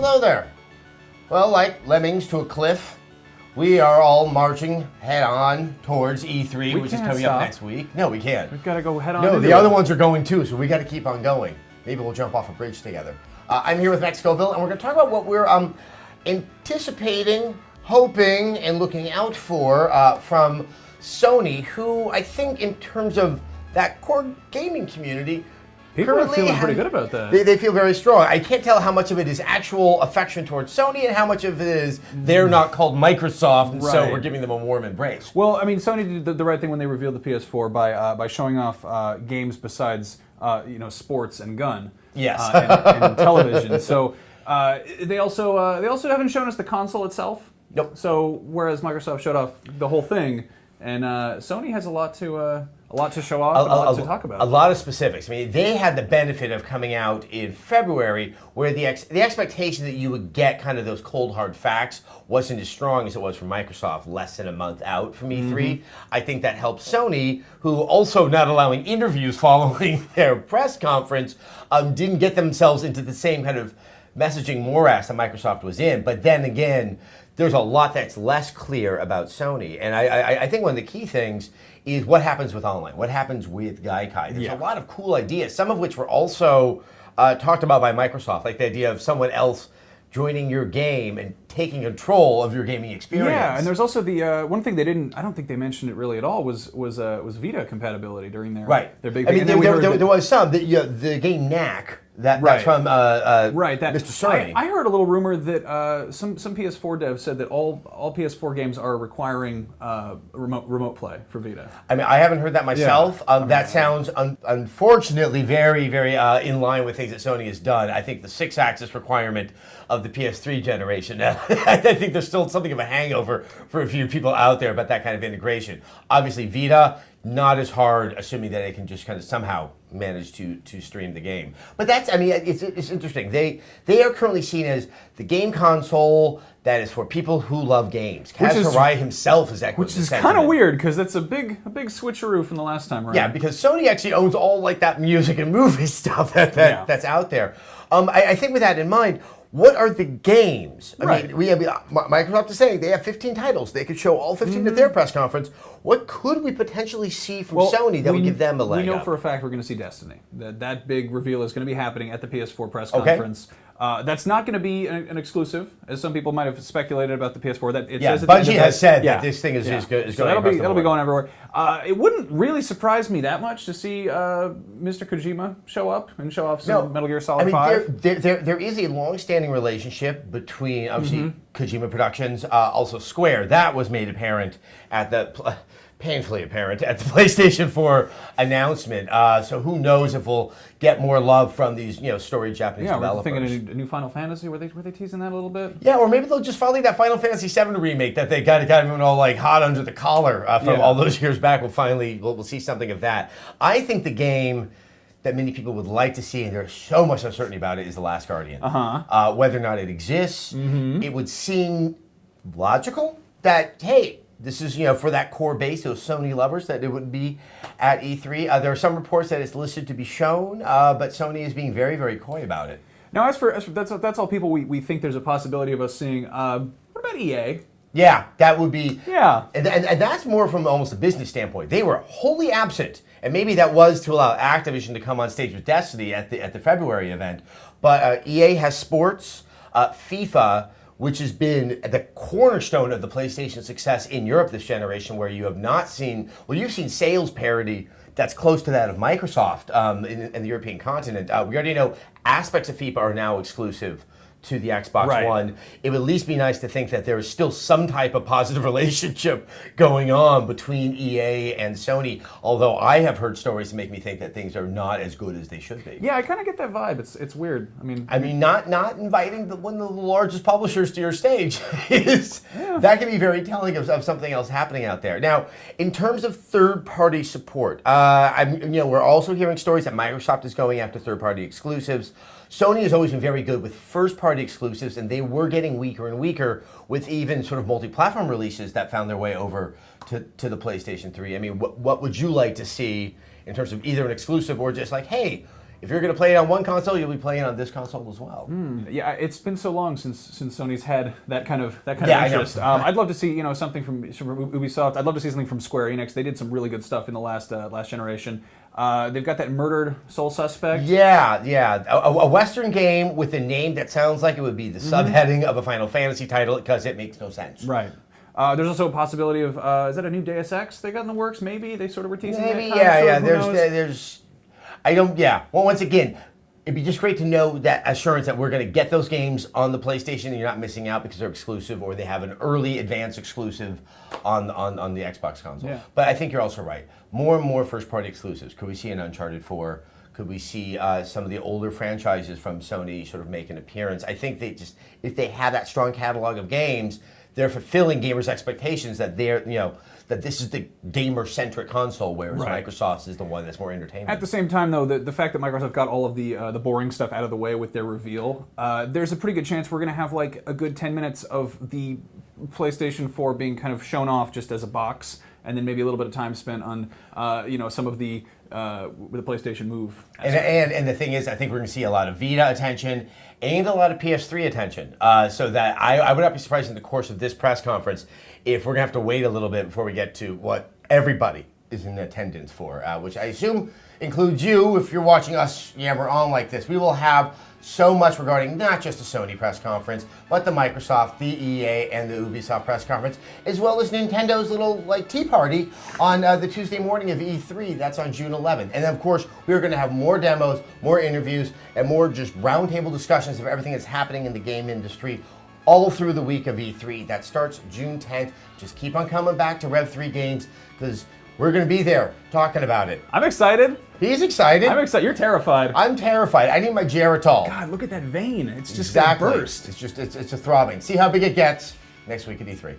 Hello there. Well, like lemmings to a cliff, we are all marching head-on towards E3, which is coming up next week. No, we can't. We've got to go head-on. No, the other ones are going too, so we got to keep on going. Maybe we'll jump off a bridge together. I'm here with Max Scoville, and we're going to talk about what we're anticipating, hoping, and looking out for from Sony, who I think in terms of that core gaming community, people are feeling pretty good about that. They feel very strong. I can't tell how much of it is actual affection towards Sony and how much of it is they're not called Microsoft, and so we're giving them a warm embrace. Well, I mean, Sony did the right thing when they revealed the PS4 by showing off games besides sports and gun, and television. So they also haven't shown us the console itself. Nope. So whereas Microsoft showed off the whole thing, and Sony has a lot to show off, and a lot to talk about. A lot of specifics. I mean, they had the benefit of coming out in February, where the expectation that you would get kind of those cold hard facts wasn't as strong as it was from Microsoft, less than a month out from E3. I think that helped Sony, who also not allowing interviews following their press conference, didn't get themselves into the same kind of messaging morass that Microsoft was in. But then again, there's a lot that's less clear about Sony. And I think one of the key things is what happens with online, what happens with Gaikai. There's a lot of cool ideas, some of which were also talked about by Microsoft, like the idea of someone else joining your game and taking control of your gaming experience. Yeah, and there's also the one thing I don't think they mentioned it really at all, was Vita compatibility during their big. I mean, there was some, the game Knack, that's from Mr. Sony. I heard a little rumor that some PS4 devs said that all PS4 games are requiring remote play for Vita. I mean, I haven't heard that myself. That sounds unfortunately very, very in line with things that Sony has done. I think the 6-axis requirement of the PS3 generation, I think there's still something of a hangover for a few people out there about that kind of integration. Obviously, Vita, not as hard, assuming that it can just kind of somehow manage to stream the game. But that's, I mean, it's interesting. They are currently seen as the game console that is for people who love games. Kaz Hirai himself is echoing which is kind of weird, because that's a big switcheroo from the last time around. Yeah, because Sony actually owns all like that music and movie stuff that's out there. I think with that in mind, what are the games? I mean, Microsoft is saying they have 15 titles. They could show all 15 at their press conference. What could we potentially see from Sony that would give them a leg up? We know for a fact we're going to see Destiny. That big reveal is going to be happening at the PS4 press conference. That's not going to be an exclusive, as some people might have speculated about the PS4. Bungie has said that this thing is going so that'll be going everywhere. It wouldn't really surprise me that much to see Mr. Kojima show up and show off some Metal Gear Solid 5. There is a long-standing relationship between, obviously, Kojima Productions, also Square. That was made apparent at the... painfully apparent at the PlayStation 4 announcement. So who knows if we'll get more love from these, storied Japanese developers. We're thinking a new Final Fantasy. Were they teasing that a little bit? Yeah, or maybe they'll just follow that Final Fantasy VII remake that they got everyone all like hot under the collar from all those years back. We'll see something of that. I think the game that many people would like to see, and there's so much uncertainty about it, is The Last Guardian. Whether or not it exists, it would seem logical that, hey, this is, for that core base, those Sony lovers, that it would be at E3. There are some reports that it's listed to be shown, but Sony is being very, very coy about it. Now, as for that's all people we think there's a possibility of us seeing. What about EA? Yeah, that would be... Yeah. And that's more from almost a business standpoint. They were wholly absent, and maybe that was to allow Activision to come on stage with Destiny at the February event. But EA has sports, FIFA, which has been the cornerstone of the PlayStation success in Europe this generation, where you have not seen, you've seen sales parity that's close to that of Microsoft in the European continent. We already know aspects of FIFA are now exclusive to the Xbox One. It would at least be nice to think that there is still some type of positive relationship going on between EA and Sony, although I have heard stories to make me think that things are not as good as they should be. Yeah, I kind of get that vibe. It's weird. I mean, not inviting one of the largest publishers to your stage that can be very telling of something else happening out there. Now, in terms of third-party support, we're also hearing stories that Microsoft is going after third-party exclusives. Sony has always been very good with first-party exclusives, and they were getting weaker and weaker with even sort of multi-platform releases that found their way over to the PlayStation 3. I mean, what would you like to see in terms of either an exclusive or just like, hey, if you're going to play it on one console, you'll be playing on this console as well. Yeah, it's been so long since Sony's had that kind of interest. I'd love to see something from Ubisoft. I'd love to see something from Square Enix. They did some really good stuff in the last generation. They've got that Murdered Soul Suspect. Yeah. A Western game with a name that sounds like it would be the subheading of a Final Fantasy title because it makes no sense. Right. There's also a possibility of is that a new Deus Ex they got in the works? Maybe they sort of were teasing Maybe, that. There's. Well, once again, it'd be just great to know that assurance that we're going to get those games on the PlayStation and you're not missing out because they're exclusive or they have an early advance exclusive on the Xbox console. Yeah. But I think you're also right. More and more first-party exclusives. Could we see an Uncharted 4? Could we see some of the older franchises from Sony sort of make an appearance? I think if they have that strong catalog of games, they're fulfilling gamers' expectations that that this is the gamer-centric console, whereas Microsoft's is the one that's more entertainment. At the same time, though, the fact that Microsoft got all of the boring stuff out of the way with their reveal, there's a pretty good chance we're going to have like a good 10 minutes of the PlayStation 4 being kind of shown off just as a box, and then maybe a little bit of time spent on some of the PlayStation Move. And the thing is, I think we're going to see a lot of Vita attention and a lot of PS3 attention. So that I would not be surprised in the course of this press conference if we're going to have to wait a little bit before we get to what everybody is in attendance for, which I assume includes you if you're watching us yammer on like this. We will have so much regarding not just the Sony press conference, but the Microsoft, the EA, and the Ubisoft press conference, as well as Nintendo's little tea party on the Tuesday morning of E3. That's on June 11th. And then, of course, we're going to have more demos, more interviews, and more just roundtable discussions of everything that's happening in the game industry all through the week of E3. That starts June 10th. Just keep on coming back to Rev3 Games because we're going to be there talking about it. I'm excited. He's excited. I'm excited. You're terrified. I'm terrified. I need my Geritol. God, look at that vein. It's just exactly. Burst. It's a throbbing. See how big it gets next week at E3.